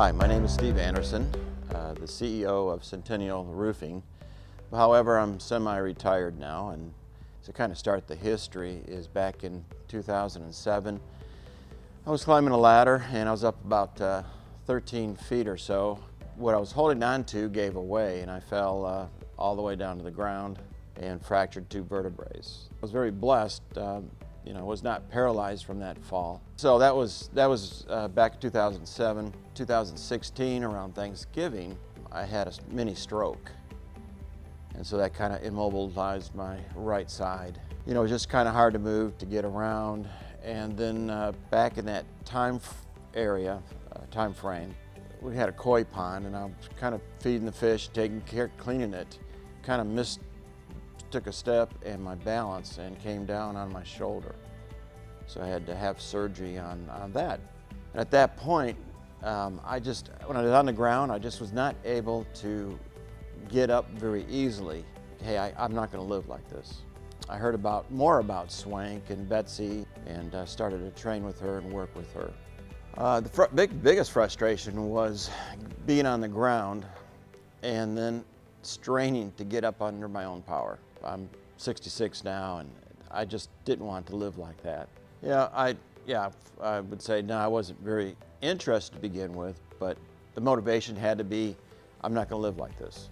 Hi, my name is Steve Anderson, the CEO of Centennial Roofing. However, I'm semi-retired now, and to kind of start the history is back in 2007. I was climbing a ladder and I was up about 13 feet or so. What I was holding on to gave away and I fell all the way down to the ground and fractured 2 vertebrae. I was very blessed. Was not paralyzed from that fall. So that was back in 2007. 2016, around Thanksgiving, I had a mini stroke. And so that kind of immobilized my right side. It was just kind of hard to move, to get around. And then back in that time frame, we had a koi pond and I was kind of feeding the fish, taking care, cleaning it. Kind of took a step and my balance and came down on my shoulder. So I had to have surgery on that. And at that point, when I was on the ground, I just was not able to get up very easily. Hey, I'm not gonna live like this. I heard more about Swank and Betsy and started to train with her and work with her. The biggest frustration was being on the ground and then straining to get up under my own power. I'm 66 now and I just didn't want to live like that. I would say no, I wasn't very interested to begin with, but the motivation had to be, I'm not gonna live like this.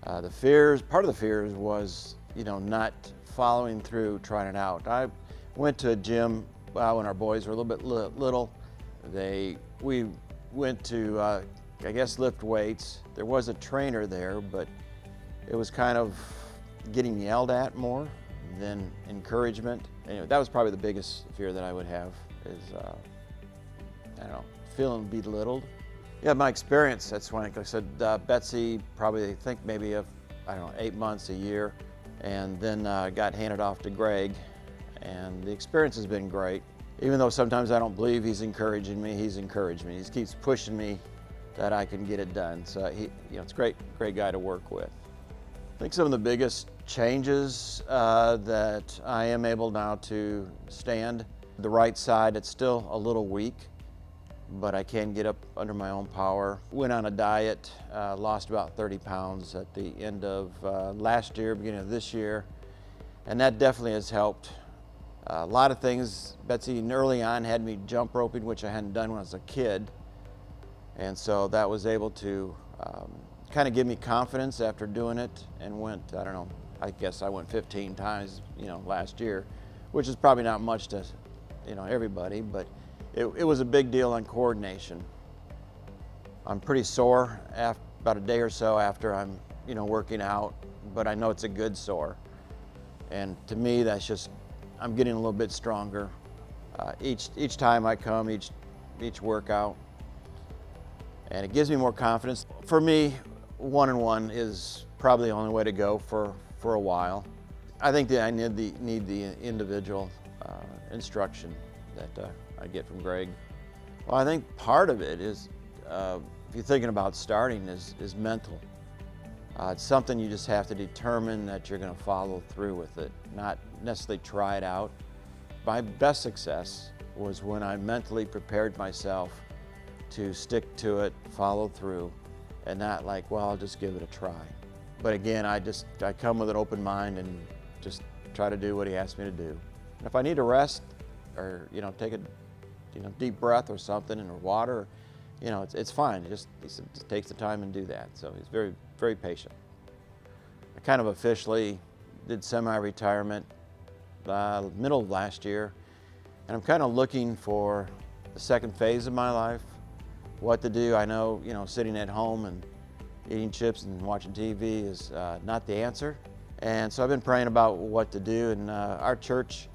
Part of the fears was, not following through, trying it out. I went to a gym when our boys were a little bit little. We went to, lift weights. There was a trainer there, but it was kind of getting yelled at more than encouragement. Anyway, that was probably the biggest fear that I would have is, feeling belittled. Yeah, my experience at Swank, like I said, Betsy probably, I think maybe 8 months, a year, and then got handed off to Greg, and the experience has been great. Even though sometimes I don't believe he's encouraging me, he's encouraged me. He keeps pushing me that I can get it done. So it's a great guy to work with. I think some of the biggest changes that I am able now to stand. The right side, it's still a little weak, but I can get up under my own power. Went on a diet, lost about 30 pounds at the end of last year, beginning of this year, and that definitely has helped. A lot of things, Betsy early on had me jump roping, which I hadn't done when I was a kid, and so that was able to kind of give me confidence after doing it, and went, I guess I went 15 times, last year, which is probably not much to, everybody, but it was a big deal on coordination. I'm pretty sore about a day or so after I'm, working out, but I know it's a good sore. And to me, that's just, I'm getting a little bit stronger. Each time I come, each workout, and it gives me more confidence. For me, one-on-one is probably the only way to go for a while. I think that I need the individual instruction that I get from Greg. Well, I think part of it is, if you're thinking about starting, is mental. It's something you just have to determine that you're going to follow through with it, not necessarily try it out. My best success was when I mentally prepared myself to stick to it, follow through, and not like, well, I'll just give it a try. But again, I come with an open mind and just try to do what he asks me to do. And if I need to rest or take a deep breath or something, or water, it's fine. He just takes the time and do that. So he's very, very patient. I kind of officially did semi-retirement middle of last year, and I'm kind of looking for the second phase of my life, what to do. I know, sitting at home and eating chips and watching TV is not the answer. And so I've been praying about what to do, and our church,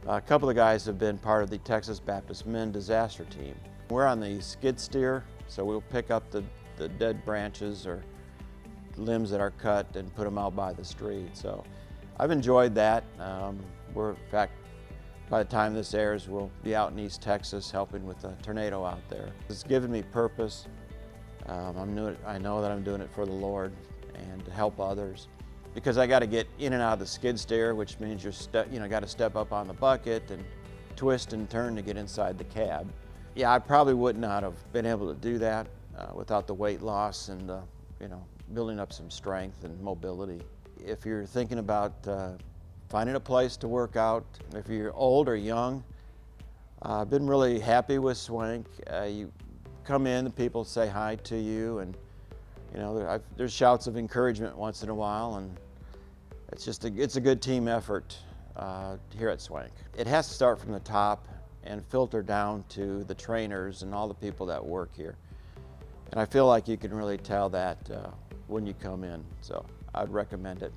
a couple of guys have been part of the Texas Baptist Men Disaster Team. We're on the skid steer, so we'll pick up the dead branches or limbs that are cut and put them out by the street. So I've enjoyed that. In fact, by the time this airs, we'll be out in East Texas helping with a tornado out there. It's given me purpose. I know that I'm doing it for the Lord and to help others. Because I got to get in and out of the skid steer, which means got to step up on the bucket and twist and turn to get inside the cab. Yeah, I probably would not have been able to do that without the weight loss and you know, building up some strength and mobility. If you're thinking about finding a place to work out, if you're old or young, I've been really happy with Swank. You come in, the people say hi to you, and you know, there's shouts of encouragement once in a while, and it's a good team effort here at Swank. It has to start from the top and filter down to the trainers and all the people that work here. And I feel like you can really tell that when you come in, so I'd recommend it.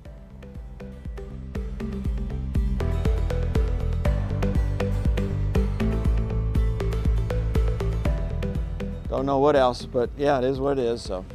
Don't know what else, but yeah, it is what it is. So.